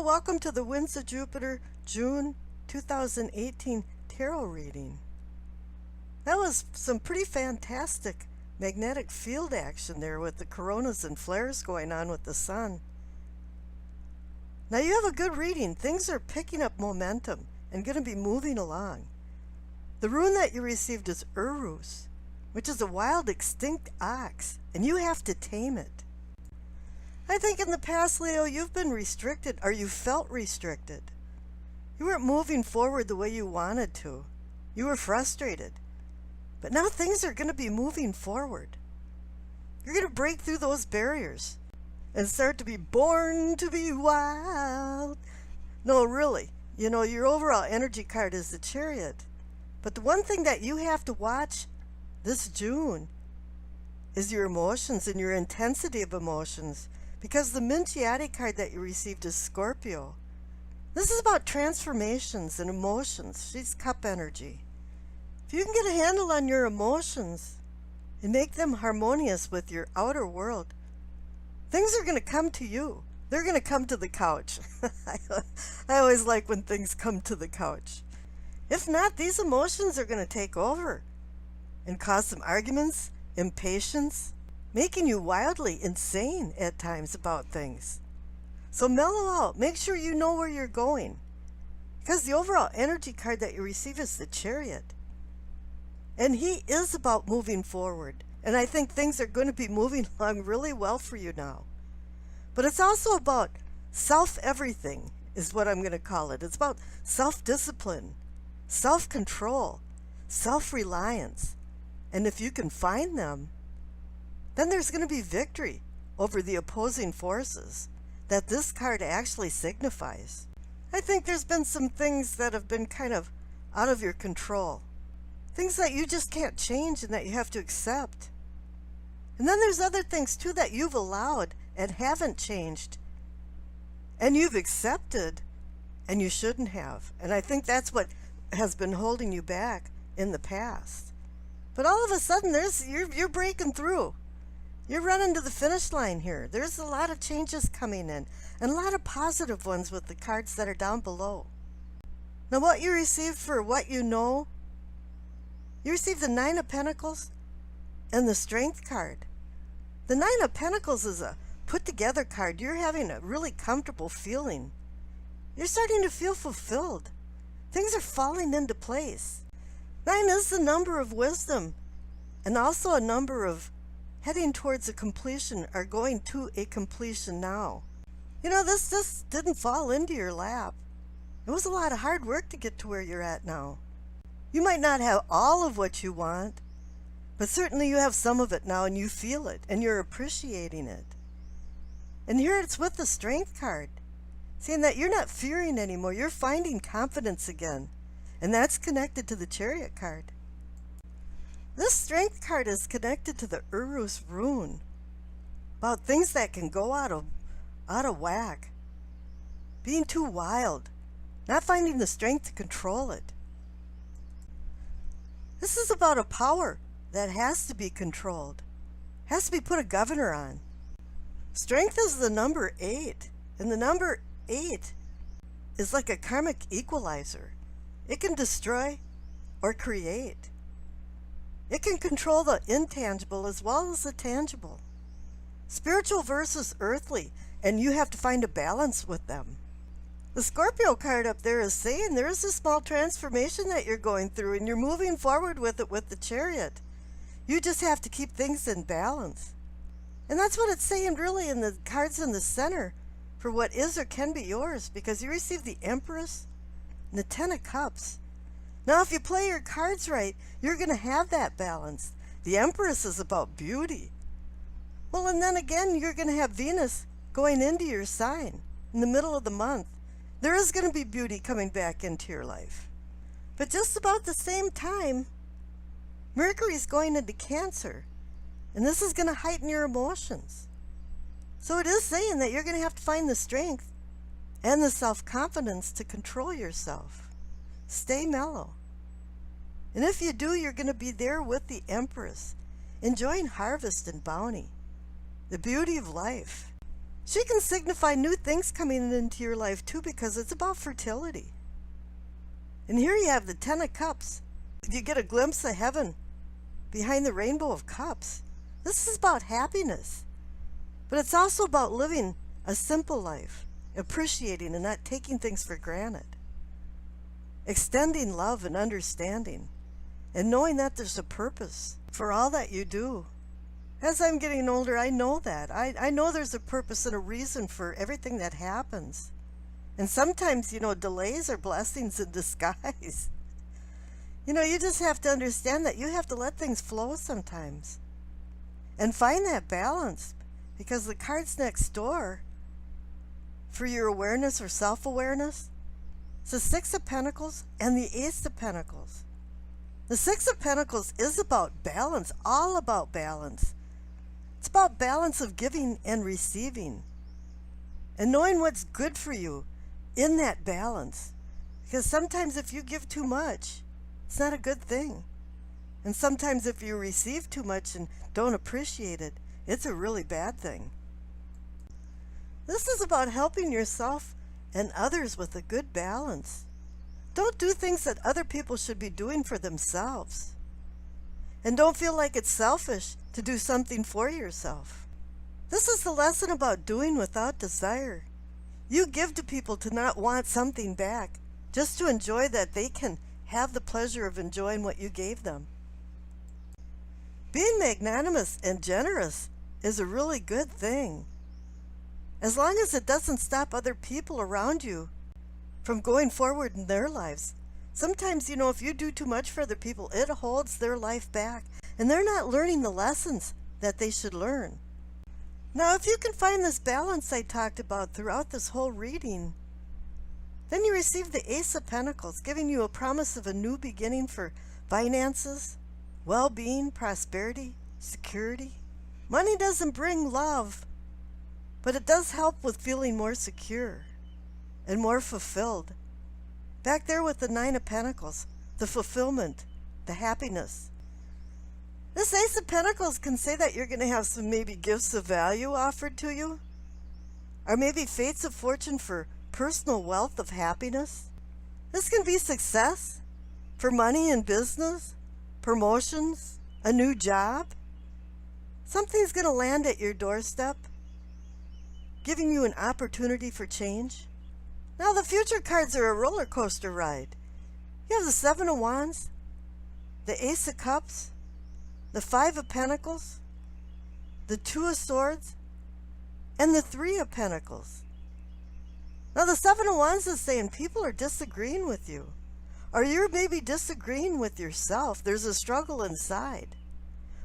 welcome to the Winds of Jupiter June 2018 tarot reading. That was some pretty fantastic magnetic field action there with the coronas and flares going on with the sun. Now you have a good reading. Things are picking up momentum and going to be moving along. The rune that you received is Urus, which is a wild extinct ox, and you have to tame it. I think in the past, Leo, you've been restricted, or you felt restricted. You weren't moving forward the way you wanted to. You were frustrated. But now things are going to be moving forward. You're going to break through those barriers and start to be born to be wild. No, really, your overall energy card is the Chariot. But the one thing that you have to watch this June is your emotions and your intensity of emotions. Because the Minchiati card that you received is Scorpio. This is about transformations and emotions. She's cup energy. If you can get a handle on your emotions and make them harmonious with your outer world, things are going to come to you. They're going to come to the couch. I always like when things come to the couch. If not, these emotions are going to take over and cause some arguments, impatience, making you wildly insane at times about things. So mellow out. Make sure you know where you're going. Because the overall energy card that you receive is the Chariot. And he is about moving forward. And I think things are going to be moving along really well for you now. But it's also about self-everything is what I'm going to call it. It's about self-discipline, self-control, self-reliance. And if you can find them, then there's going to be victory over the opposing forces that this card actually signifies. I think there's been some things that have been kind of out of your control. Things that you just can't change and that you have to accept. And then there's other things too that you've allowed and haven't changed. And you've accepted and you shouldn't have. And I think that's what has been holding you back in the past. But all of a sudden you're breaking through. You're running to the finish line here. There's a lot of changes coming in, and a lot of positive ones with the cards that are down below. Now what you received for what you know, you received the Nine of Pentacles and the Strength card. The Nine of Pentacles is a put-together card. You're having a really comfortable feeling. You're starting to feel fulfilled. Things are falling into place. 9 is the number of wisdom, and also a number of heading towards a completion or going to a completion now. This didn't fall into your lap. It was a lot of hard work to get to where you're at now. You might not have all of what you want, but certainly you have some of it now and you feel it and you're appreciating it. And here it's with the Strength card, saying that you're not fearing anymore. You're finding confidence again. And that's connected to the Chariot card. This Strength card is connected to the Urus rune, about things that can go out of whack, being too wild, not finding the strength to control it. This is about a power that has to be controlled, has to be put a governor on. Strength is the number 8, and the number 8 is like a karmic equalizer. It can destroy or create. It can control the intangible as well as the tangible. Spiritual versus earthly, and you have to find a balance with them. The Scorpio card up there is saying there is a small transformation that you're going through, and you're moving forward with it with the Chariot. You just have to keep things in balance. And that's what it's saying really in the cards in the center for what is or can be yours, because you receive the Empress and the Ten of Cups. Now, if you play your cards right, you're going to have that balance. The Empress is about beauty. Well, and then again, you're going to have Venus going into your sign in the middle of the month. There is going to be beauty coming back into your life. But just about the same time, Mercury's going into Cancer, and this is going to heighten your emotions. So it is saying that you're going to have to find the strength and the self-confidence to control yourself. Stay mellow. And if you do, you're going to be there with the Empress, enjoying harvest and bounty, the beauty of life. She can signify new things coming into your life too, because it's about fertility. And here you have the Ten of Cups. You get a glimpse of heaven behind the Rainbow of Cups. This is about happiness. But it's also about living a simple life, appreciating and not taking things for granted. Extending love and understanding, and knowing that there's a purpose for all that you do. As I'm getting older, I know that. I know there's a purpose and a reason for everything that happens. And sometimes, delays are blessings in disguise. You just have to understand that you have to let things flow sometimes. And find that balance. Because the cards next door for your awareness or self-awareness, it's the Six of Pentacles and the Ace of Pentacles. The Six of Pentacles is about balance, all about balance. It's about balance of giving and receiving. And knowing what's good for you in that balance. Because sometimes if you give too much, it's not a good thing. And sometimes if you receive too much and don't appreciate it, it's a really bad thing. This is about helping yourself and others with a good balance. Don't do things that other people should be doing for themselves. And don't feel like it's selfish to do something for yourself. This is the lesson about doing without desire. You give to people to not want something back, just to enjoy that they can have the pleasure of enjoying what you gave them. Being magnanimous and generous is a really good thing. As long as it doesn't stop other people around you from going forward in their lives. Sometimes, if you do too much for other people, it holds their life back. And they're not learning the lessons that they should learn. Now, if you can find this balance I talked about throughout this whole reading, then you receive the Ace of Pentacles, giving you a promise of a new beginning for finances, well-being, prosperity, security. Money doesn't bring love, but it does help with feeling more secure and more fulfilled. Back there with the Nine of Pentacles, the fulfillment, the happiness. This Ace of Pentacles can say that you're going to have some maybe gifts of value offered to you, or maybe fates of fortune for personal wealth of happiness. This can be success for money in business, promotions, a new job. Something's going to land at your doorstep, giving you an opportunity for change. Now the future cards are a roller coaster ride. You have the Seven of Wands, the Ace of Cups, the Five of Pentacles, the Two of Swords, and the Three of Pentacles. Now the Seven of Wands is saying people are disagreeing with you. Or you're maybe disagreeing with yourself. There's a struggle inside.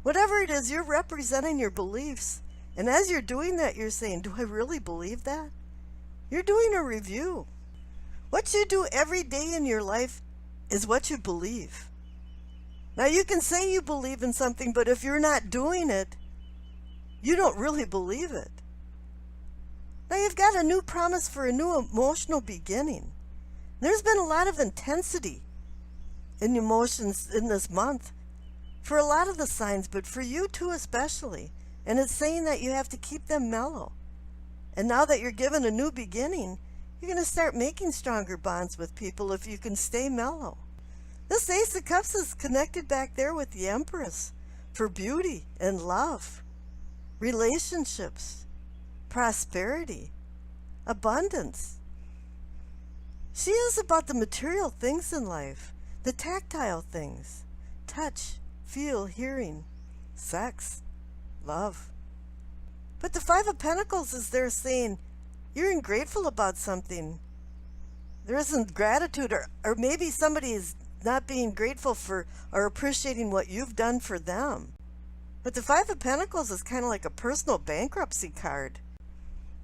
Whatever it is, you're representing your beliefs. And as you're doing that, you're saying, do I really believe that? You're doing a review. What you do every day in your life is what you believe. Now you can say you believe in something, but if you're not doing it, you don't really believe it. Now you've got a new promise for a new emotional beginning. There's been a lot of intensity in emotions in this month for a lot of the signs, but for you too especially. And it's saying that you have to keep them mellow. And now that you're given a new beginning, you're going to start making stronger bonds with people if you can stay mellow. This Ace of Cups is connected back there with the Empress for beauty and love, relationships, prosperity, abundance. She is about the material things in life, the tactile things, touch, feel, hearing, sex, love. But the Five of Pentacles is there saying you're ungrateful about something. There isn't gratitude, or maybe somebody is not being grateful for or appreciating what you've done for them. But the Five of Pentacles is kind of like a personal bankruptcy card.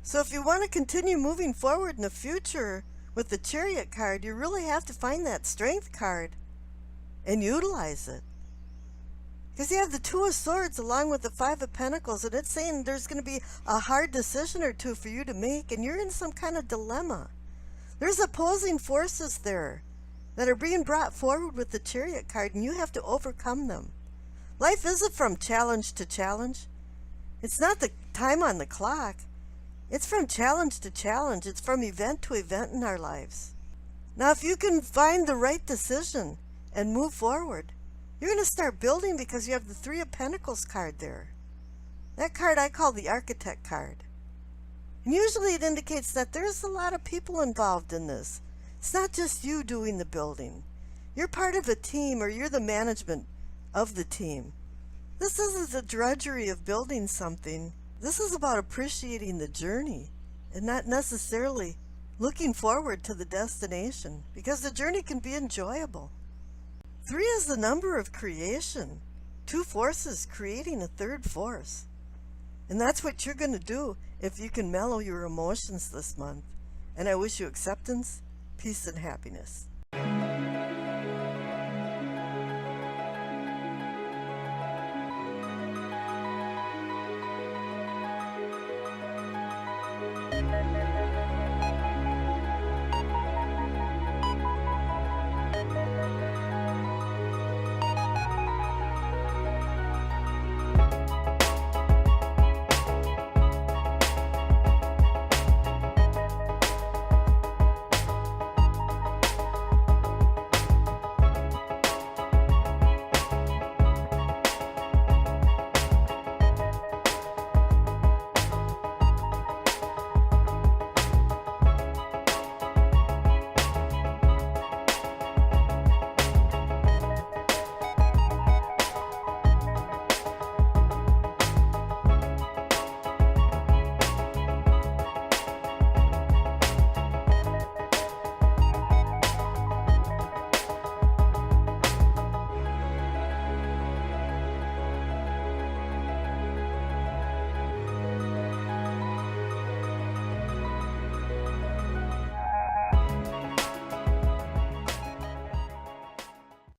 So if you want to continue moving forward in the future with the Chariot card, you really have to find that Strength card and utilize it. Because you have the Two of Swords along with the Five of Pentacles, and it's saying there's going to be a hard decision or two for you to make, and you're in some kind of dilemma. There's opposing forces there that are being brought forward with the Chariot card, and you have to overcome them. Life isn't from challenge to challenge. It's not the time on the clock. It's from challenge to challenge. It's from event to event in our lives. Now, if you can find the right decision and move forward, you're going to start building because you have the Three of Pentacles card there. That card I call the Architect card. And usually it indicates that there's a lot of people involved in this. It's not just you doing the building. You're part of a team, or you're the management of the team. This isn't the drudgery of building something. This is about appreciating the journey and not necessarily looking forward to the destination, because the journey can be enjoyable. 3 is the number of creation. 2 forces creating a third force. And that's what you're going to do if you can mellow your emotions this month. And I wish you acceptance, peace, and happiness.